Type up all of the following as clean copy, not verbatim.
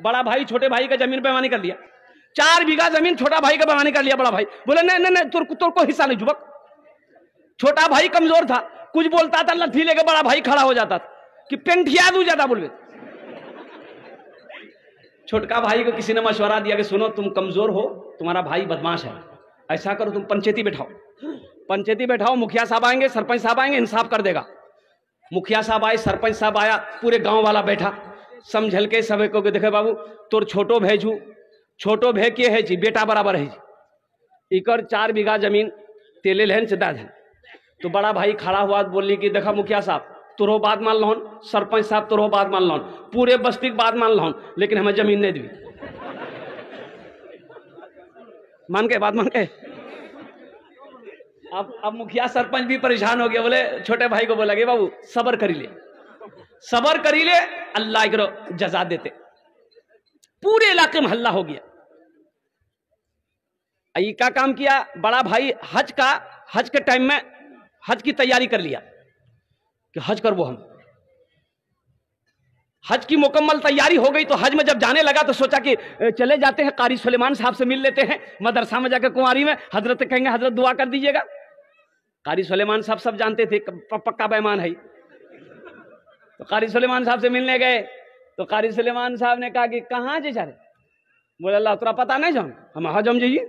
बड़ा भाई छोटे भाई का जमीन बेईमानी कर लिया, 4 बीघा जमीन छोटा भाई का बेईमानी कर लिया। बड़ा भाई बोले नहीं नहीं नहीं, तुर को हिस्सा नहीं जुबक। छोटा भाई कमजोर था, कुछ बोलता था लट्ठी लेके बड़ा भाई खड़ा हो जाता था कि पेंटिया दू जाता बोलवे। छोटका भाई को किसी ने मशवरा दिया कि सुनो तुम कमजोर हो, तुम्हारा भाई बदमाश है, ऐसा करो तुम पंचायती बैठाओ, पंचायती बैठाओ, मुखिया साहब आएंगे, सरपंच साहब आएंगे, इंसाफ कर देगा। मुखिया साहब आए, सरपंच साहब आया, पूरे गांव वाला बैठा, समझल के सब को देखे बाबू तोर छोटो भेजू, छोटो भे के है जी बेटा बराबर है जी, इकर 4 बीघा जमीन तेले लहन से दाद है। तो बड़ा भाई खड़ा हुआ बोली कि देखा मुखिया साहब तोरो बात मान लो, सरपंच साहब तोरो बात मान लो, पूरे बस्ती की बात मान लो, लेकिन हमें जमीन नहीं दी। मान के बात मान के अब मुखिया सरपंच भी परेशान हो गया, बोले छोटे भाई को बोला कि बाबू सबर करी ले, सबर करी ले, अल्लाह करो जजा देते। पूरे इलाके में हल्ला हो गया। आई का काम किया बड़ा भाई, हज के टाइम में हज की तैयारी कर लिया कि हज करबो हम। हज की मुकम्मल तैयारी हो गई तो हज में जब जाने लगा तो सोचा कि चले जाते हैं कारी सुलेमान साहब से मिल लेते हैं, मदरसा में जाकर कुंवारी में हजरत कहेंगे हजरत दुआ कर दीजिएगा। कारी सुलेमान साहब सब जानते थे पक्का बेईमान है। तो कारी सुलेमान साहब से मिलने गए तो कारी सुलेमान साहब ने कहा कि कहाँ जे जा रहे? बोले अल्लाह तोरा पता नहीं जान हम हज हम जाइए।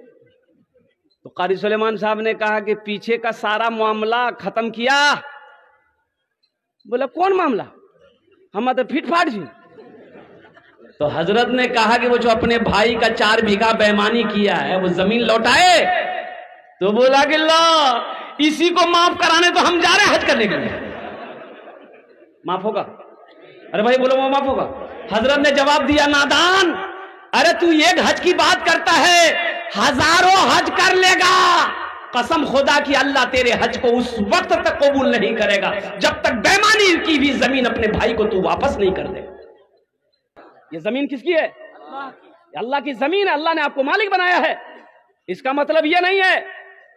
तो कारी सुलेमान साहब ने कहा कि पीछे का सारा मामला खत्म किया। बोला कौन मामला? हम तो फिट फाट जी। तो हजरत ने कहा कि वो जो अपने भाई का 4 बीघा बेईमानी किया है वो जमीन लौटाए। तो बोला कि ला इसी को माफ कराने तो हम जा रहे हैं हज करने के लिए। माफ होगा? अरे भाई बोलो वो माफ होगा? हजरत ने जवाब दिया नादान, अरे तू एक हज की बात करता है, हजारों हज कर लेगा। कसम खुदा की अल्लाह तेरे हज को उस वक्त तक कबूल नहीं करेगा जब तक बेईमानी की भी जमीन अपने भाई को तू वापस नहीं कर देगा। ये जमीन किसकी है? अल्लाह की जमीन है, अल्लाह ने आपको मालिक बनाया है। इसका मतलब यह नहीं है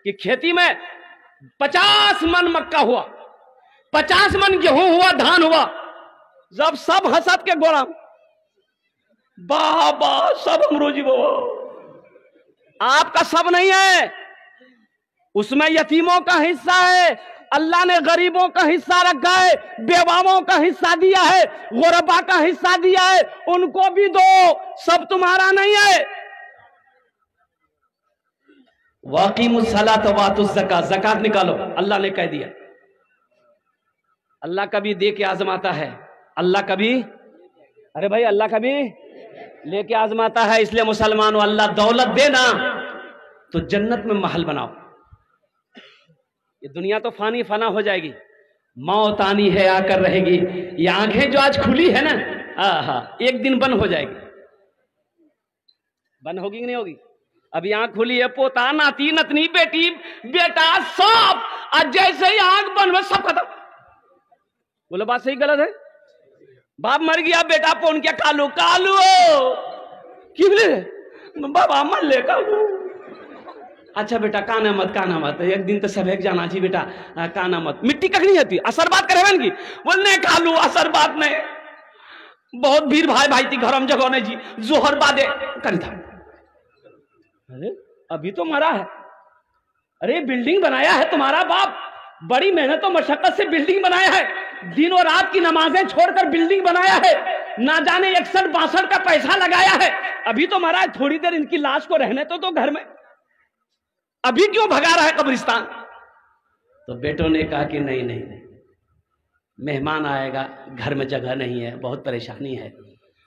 कि खेती में 50 मन मक्का हुआ, 50 मन गेहूं हुआ, धान हुआ, जब सब हसद के गोड़ा बाबा सब हम रोजी बाबा, आपका सब नहीं है, उसमें यतीमों का हिस्सा है, अल्लाह ने गरीबों का हिस्सा रखा है, बेवाओं का हिस्सा दिया है, गुरबा का हिस्सा दिया है, उनको भी दो, सब तुम्हारा नहीं है। वाक़िमुस्सलात वातुज़ ज़कात, ज़कात निकालो, अल्लाह ने कह दिया। अल्लाह कभी दे के आजमाता है, अल्लाह कभी, अरे भाई अल्लाह कभी लेके आजमाता है। इसलिए मुसलमानों अल्लाह दौलत देना तो जन्नत में महल बनाओ। ये दुनिया तो फानी फना हो जाएगी, मौत आनी है आकर रहेगी। ये आंखें जो आज खुली है ना, एक दिन बंद हो जाएगी। बंद होगी कि नहीं होगी? अभी आंख खुली है, पोता नाती नतनी बेटी बेटा सब, आज जैसे ही आंख बंद हो सब खत्म। बोलो बात सही गलत है? बाप मर गया, बेटा फोन किया, कालू कालू क्यों बाबा मर ले कालू। अच्छा बेटा काना मत, एक दिन तो सब एक जाना जी बेटा, काना मत। मिट्टी कख नहीं होती, असर बात करे की बोलने कालू असर बात नहीं, बहुत भीड़ भाई भाई थी घरम जगह ने जी जोहर बादे करी था। अरे अभी तो मरा है, अरे बिल्डिंग बनाया है तुम्हारा बाप, बड़ी मेहनत और मशक्कत से बिल्डिंग बनाया है, दिन और रात की नमाजें छोड़कर बिल्डिंग बनाया है, ना जाने 61-62 का पैसा लगाया है। अभी तो महाराज थोड़ी देर इनकी लाश को रहने तो घर में, अभी क्यों भगा रहा है कब्रिस्तान? तो बेटों ने कहा कि नहीं नहीं नहीं, मेहमान आएगा, घर में जगह नहीं है, बहुत परेशानी है।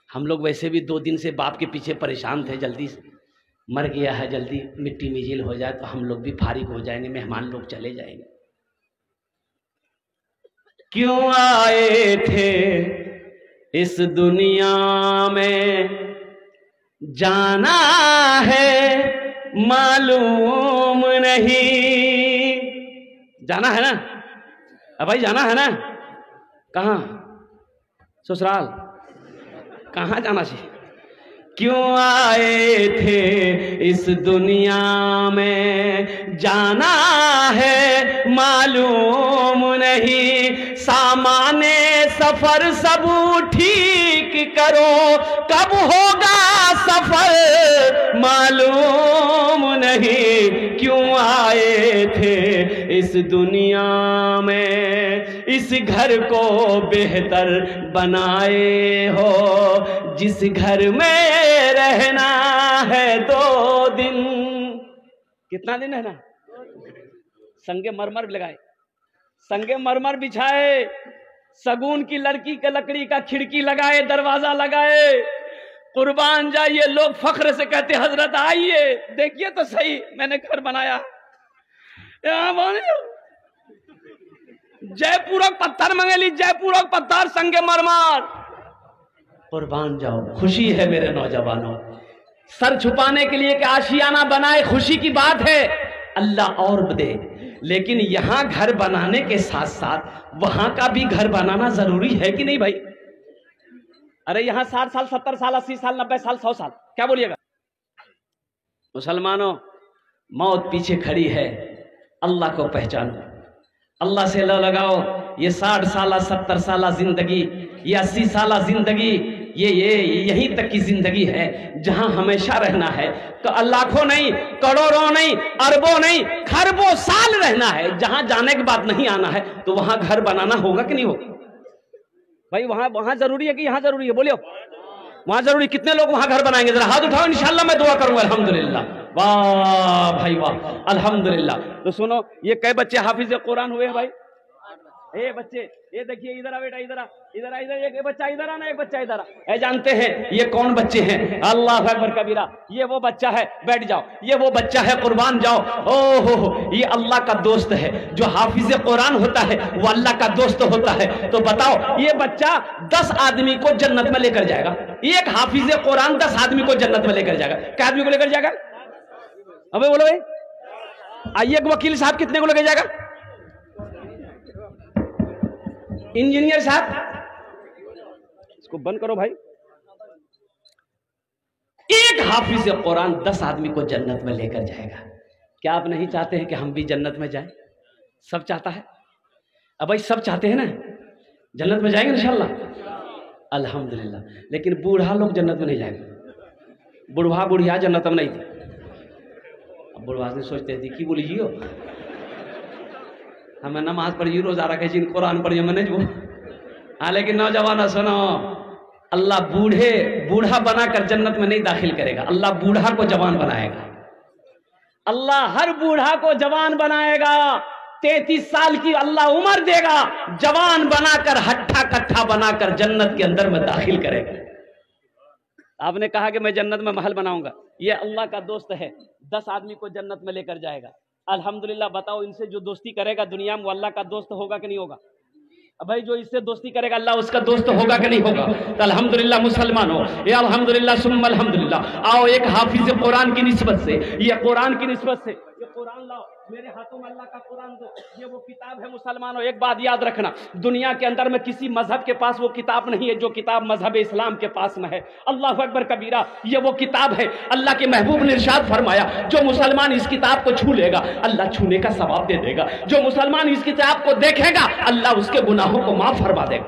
हम लोग वैसे भी 2 दिन से बाप के पीछे परेशान थे, जल्दी से मर गया है, जल्दी मिट्टी मिजिल हो जाए तो हम लोग भी फारिग हो जाएंगे, मेहमान लोग चले जाएंगे। क्यों आए थे इस दुनिया में, जाना है मालूम नहीं। जाना है ना? अब भाई जाना है ना? कहाँ? ससुराल? कहाँ जाना चाहिए? क्यों आए थे इस दुनिया में, जाना है मालूम नहीं। सामाने सफर सब ठीक करो, कब होगा इस दुनिया में इस घर को बेहतर बनाए हो, जिस घर में रहना है 2 दिन। कितना दिन है ना? संगे मरमर लगाए, संगे मरमर बिछाए, सगुन की लड़की के लकड़ी का खिड़की लगाए, दरवाजा लगाए। कुर्बान जाइए, लोग फख्र से कहते हजरत आइए देखिए तो सही, मैंने घर बनाया। जयपुरक पत्थर मंगेली, जयपुरक पत्थर संगे मरमर। कुर्बान जाओ, खुशी है मेरे नौजवानों। सर छुपाने के लिए कि आशियाना बनाए, खुशी की बात है, अल्लाह और दे। लेकिन यहां घर बनाने के साथ साथ वहां का भी घर बनाना जरूरी है कि नहीं भाई? अरे यहां 60 साल, 70 साल, 80 साल, 90 साल, 100 साल, क्या बोलिएगा? मुसलमानों, मौत पीछे खड़ी है, अल्लाह को पहचानो, अल्लाह से लगाओ। ये 60 साल, 70 साल जिंदगी, ये 80 साल जिंदगी, ये यहीं तक की जिंदगी है जहां हमेशा रहना है। लाखों नहीं, करोड़ों नहीं, अरबों नहीं, खरबों साल रहना है। जहां जाने के बाद नहीं आना है तो वहां घर बनाना होगा कि नहीं होगा भाई? वहां जरूरी है कि यहां जरूरी है? बोलियो, वहां जरूरी। कितने लोग वहां घर बनाएंगे? जरा हाथ उठाओ, इंशाल्लाह मैं दुआ करूंगा। अल्हम्दुलिल्लाह, वाह भाई वाह, अल्हम्दुलिल्लाह। तो सुनो, ये कई बच्चे हाफिज कुरान हुए हैं भाई? ए बच्चे, ये देखिए, इधर आ बेटा, इधर आ, इधर आ, इधर। एक बच्चा इधर आना, एक बच्चा इधर आ। जानते हैं ये कौन बच्चे हैं? अल्लाह अकबर कबीरा। ये वो बच्चा है, बैठ जाओ, ये वो बच्चा है, कुर्बान जाओ। ओहो, ये अल्लाह का दोस्त है। जो हाफिज कुरान होता है वो अल्लाह का दोस्त होता है। तो बताओ, ये बच्चा 10 आदमी को जन्नत में लेकर जाएगा। एक हाफिज कुरान 10 आदमी को जन्नत में लेकर जाएगा। क्या आदमी को लेकर जाएगा? अबे बोलो भाई। आइए, एक वकील साहब कितने को लेकर जाएगा? इंजीनियर साहब, इसको बंद करो भाई। एक हाफिज कुरान 10 आदमी को जन्नत में लेकर जाएगा। क्या आप नहीं चाहते हैं कि हम भी जन्नत में जाएं? सब चाहता है। अब भाई सब चाहते हैं ना, जन्नत में जाएंगे इंशाल्लाह, अल्हम्दुलिल्लाह। लेकिन बूढ़ा लोग जन्नत में नहीं जाएंगे। बुढ़वा बुढ़िया जन्नत में नहीं थी। अब बुढ़वा से सोचते थे कि बोलिए हमें नमाज पढ़िए, रोजा रखे, कुरान पढ़िए, मैंने जो। हाँ, लेकिन नौजवान सुनो, अल्लाह बूढ़ा बनाकर जन्नत में नहीं दाखिल करेगा। अल्लाह बूढ़ा को जवान बनाएगा। अल्लाह हर बूढ़ा को जवान बनाएगा। 33 साल की अल्लाह उम्र देगा, जवान बनाकर, हट्ठा कट्ठा बनाकर जन्नत के अंदर में दाखिल करेगा। आपने कहा कि मैं जन्नत में महल बनाऊंगा, ये अल्लाह का दोस्त है, 10 आदमी को जन्नत में लेकर जाएगा। अल्हम्दुलिल्लाह। बताओ, इनसे जो दोस्ती करेगा दुनिया में, वो अल्लाह का दोस्त होगा कि नहीं होगा? अब भाई जो इससे दोस्ती करेगा अल्लाह उसका दोस्त होगा कि नहीं होगा? तो अल्हम्दुलिल्लाह मुसलमानों, ये अल्हम्दुलिल्लाह सुम्मा अल्हम्दुलिल्लाह। आओ एक हाफिज कुरान की निस्बत से, ये कुरान की निस्बत से, ये कुरान लाओ मेरे हाथों में, अल्लाह का कुरान दो। ये वो किताब है मुसलमानों। एक बात याद रखना, दुनिया के अंदर में किसी मजहब के पास वो किताब नहीं है जो किताब मजहब इस्लाम के पास में है। अल्लाह अकबर कबीरा। ये वो किताब है, अल्लाह के महबूब ने इरशाद फरमाया, जो मुसलमान इस किताब को छू लेगा अल्लाह छूने का सवाब दे देगा। जो मुसलमान इस किताब को देखेगा अल्लाह उसके गुनाहों को माफ फरमा देगा।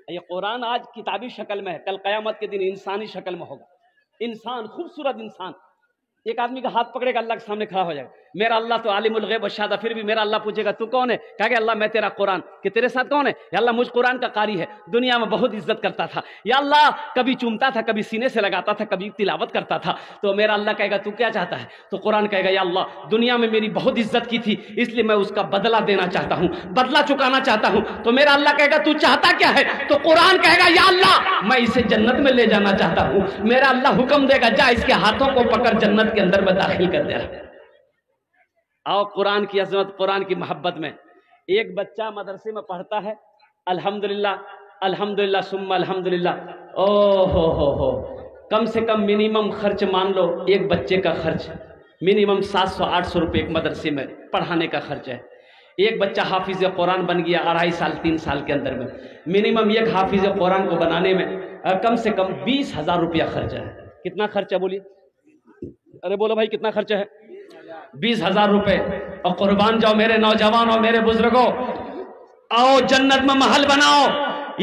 ये कुरान आज किताबी शक्ल में है, कल कयामत के दिन इंसानी शक्ल में होगा। इंसान, खूबसूरत इंसान, एक आदमी का हाथ पकड़ेगा, अल्लाह के सामने खड़ा हो जाएगा। मेरा अल्लाह तो आलिमुल गैब व शहादा। फिर भी मेरा अल्लाह पूछेगा तू कौन है? कहेगा अल्लाह मैं तेरा कुरान। कि तेरे साथ कौन है? या अल्लाह मुझ कुरान का कारी है, दुनिया में बहुत इज्जत करता था। या अल्लाह कभी चूमता था, कभी सीने से लगाता था, कभी तिलावत करता था। तो मेरा अल्लाह कहेगा तू क्या चाहता है? तो कुरान कहेगा या अल्लाह दुनिया में मेरी बहुत इज्जत की थी, इसलिए मैं उसका बदला देना चाहता हूँ, बदला चुकाना चाहता हूँ। तो मेरा अल्लाह कहेगा तू चाहता क्या है? तो कुरान कहेगा या अल्लाह मैं इसे जन्नत में ले जाना चाहता हूँ। मेरा अल्लाह हुक्म देगा जा इसके हाथों को पकड़ जन्नत के अंदर में दाखिल कर दे। आओ कुरान की अजमत, कुरान की मोहब्बत में। एक बच्चा मदरसे में पढ़ता है, अल्हम्दुलिल्लाह अल्हम्दुलिल्लाह सुम्मा अल्हम्दुलिल्लाह। ओ हो, कम से कम मिनिमम खर्च मान लो, एक बच्चे का खर्च मिनिमम 700-800 रुपये एक मदरसे में पढ़ाने का खर्च है। एक बच्चा हाफिज कुरान बन गया 2.5 साल 3 साल के अंदर में, मिनिमम एक हाफिज कुरान को बनाने में कम से कम 20,000 रुपया खर्च है। कितना खर्च है बोलिए? अरे बोलो भाई कितना खर्च है? 20,000 रुपए। और कुर्बान जाओ मेरे नौजवानों, मेरे बुजुर्गों, आओ जन्नत में महल बनाओ।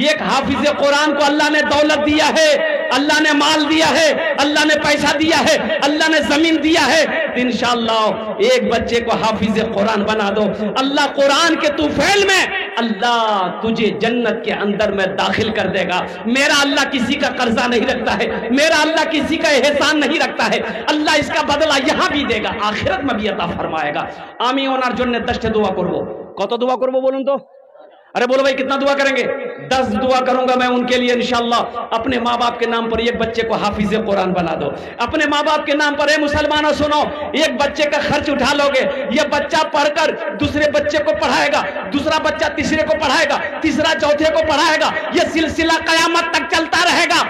एक हाफिज कुरान को अल्लाह ने दौलत दिया है, अल्लाह ने माल दिया है, अल्लाह ने पैसा दिया है, अल्लाह ने जमीन दिया है, तो इंशाअल्लाह एक बच्चे को हाफिज कुरान बना दो। अल्लाह कुरान के तूफैल में अल्लाह तुझे जन्नत के अंदर में दाखिल कर देगा। मेरा अल्लाह किसी का कर्जा नहीं रखता है, मेरा अल्लाह किसी का एहसान नहीं रखता है। अल्लाह इसका बदला यहां भी देगा, आखिरत में भी अता फरमाएगा। आमीन ওনার জন্য 10টা दुआ করব। কত दुआ করব বলুন তো? अरे बोलो भाई कितना दुआ करेंगे? 10 दुआ करूंगा मैं उनके लिए इंशाअल्लाह। अपने माँ बाप के नाम पर एक बच्चे को हाफिज कुरान बना दो। अपने माँ बाप के नाम पर मुसलमानों सुनो, एक बच्चे का खर्च उठा लोगे, ये बच्चा पढ़कर दूसरे बच्चे को पढ़ाएगा, दूसरा बच्चा तीसरे को पढ़ाएगा, तीसरा चौथे को पढ़ाएगा, ये सिलसिला कयामत तक चलता रहेगा।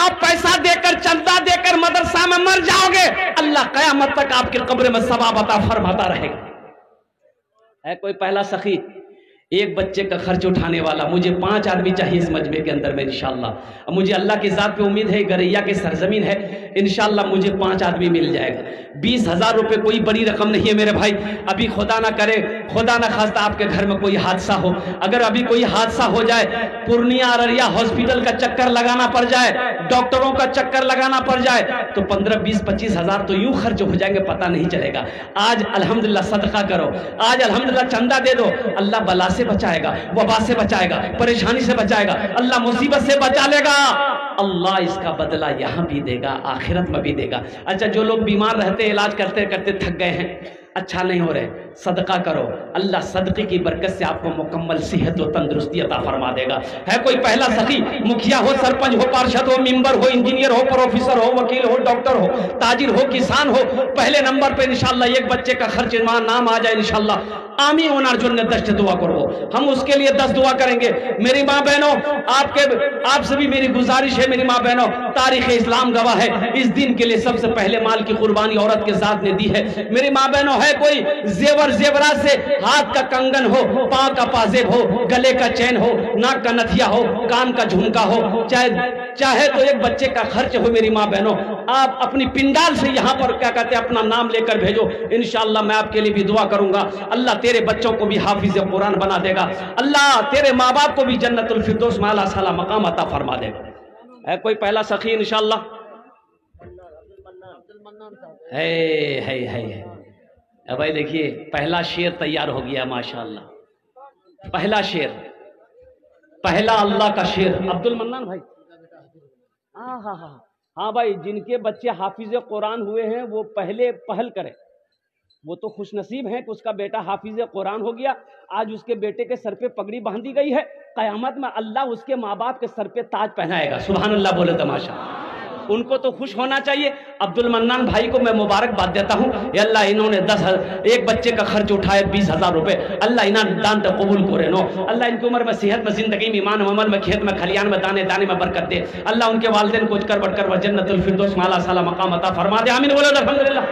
आप पैसा देकर चंदा देकर मदरसा में मर जाओगे, अल्लाह कयामत तक आपके कब्र में सवाब अता फरमाता रहेगा। है कोई पहला सखी एक बच्चे का खर्च उठाने वाला? मुझे 5 आदमी चाहिए इस मजमे के अंदर में इंशाअल्लाह। मुझे अल्लाह की ज़ात पे उम्मीद है, गरैया की सरजमीन है, इंशाअल्लाह मुझे 5 आदमी मिल जाएगा। 20,000 रुपये कोई बड़ी रकम नहीं है मेरे भाई। अभी खुदा ना करे, खुदा ना खास्ता आपके घर में कोई हादसा हो, अगर अभी कोई हादसा हो जाए, पूर्णिया अररिया हॉस्पिटल का चक्कर लगाना पड़ जाए, डॉक्टरों का चक्कर लगाना पड़ जाए, तो 15, 20, 25 हज़ार तो यूं खर्च हो जाएंगे, पता नहीं चलेगा। आज अल्हम्दुलिल्लाह सदका करो, आज अल्हम्दुलिल्लाह चंदा दे दो, अल्लाह बला से बचाएगा, वबा से बचाएगा, परेशानी से बचाएगा, अल्लाह मुसीबत से बचा लेगा। अल्लाह इसका बदला यहां भी देगा, आखिरत में भी देगा। अच्छा, जो लोग बीमार रहते, इलाज करते करते थक गए हैं, अच्छा नहीं हो रहे, सदका करो, अल्लाह सदके की बरकत से आपको मुकम्मल सेहत और तंदुरुस्ती अता फरमा देगा। है कोई पहला सखी? मुखिया हो, सरपंच हो, पार्षद हो, मेंबर हो, इंजीनियर हो, प्रोफेसर हो, वकील हो, डॉक्टर हो, ताजिर हो, किसान हो, पहले नंबर पे इंशाअल्लाह एक बच्चे का खर्च नाम आ जाए इंशाअल्लाह। आमीन ওনার জন্য 10 दुआ करबो, हम उसके लिए 10 दुआ करेंगे। मेरी माँ बहनों, आपसे भी मेरी गुजारिश है, मेरी माँ बहनों, तारीख इस्लाम गवाह है, इस दिन के लिए सबसे पहले माल की कुर्बानी औरत के जात ने दी है। मेरी माँ बहनों, है कोई जेवर जेवरा से हाथ का कंगन हो, पाँव का पाजेब हो, गले का चैन हो, नाक का नथिया हो, कान का झुमका हो, चाहे तो एक बच्चे का खर्च हो, मेरी माँ बहनों, आप अपनी पिंडाल से यहाँ पर क्या कहते हैं अपना नाम लेकर भेजो, इंशाअल्लाह मैं आपके लिए भी दुआ करूंगा। अल्लाह तेरे बच्चों को भी हाफिज कुरान बना देगा, अल्लाह तेरे माँ बाप को भी जन्नतुल फिरदौस में आला साला मकाम अता फरमा देगा। है कोई पहला सखी इंशाअल्लाह? है भाई, देखिए पहला शेर तैयार हो गया माशाअल्लाह। पहला शेर, पहला अल्लाह का शेर, अब्दुल मन्नान भाई। हाँ भाई, जिनके बच्चे हाफिज कुरान हुए हैं वो पहले पहल करें, वो तो खुशनसीब हैं कि उसका बेटा हाफिज कुरान हो गया। आज उसके बेटे के सर पे पगड़ी बांधी गई है, कयामत में अल्लाह उसके माँ बाप के सर पे ताज पहनाएगा। सुभान अल्लाह बोले तमाशा, उनको तो खुश होना चाहिए। अब्दुल मन्नान भाई को मैं मुबारकबाद देता हूँ, अल्लाह इन्होंने एक बच्चे का खर्च उठाए 20,000 रुपए, अल्लाह इन्हें दान तो कबूल करे नो, अल्लाह इनकी उम्र में, सेहत में, जिंदगी में, ईमान अमल में, खेत में, खलियान में, दाने दाने में बरकत दे। अल्लाह उनके वालिदैन को कर बढ़कर जन्नतुल फिरदौस में आला साला मकाम अता फरमा दे। आमीन बोलो अल्हम्दुलिल्लाह।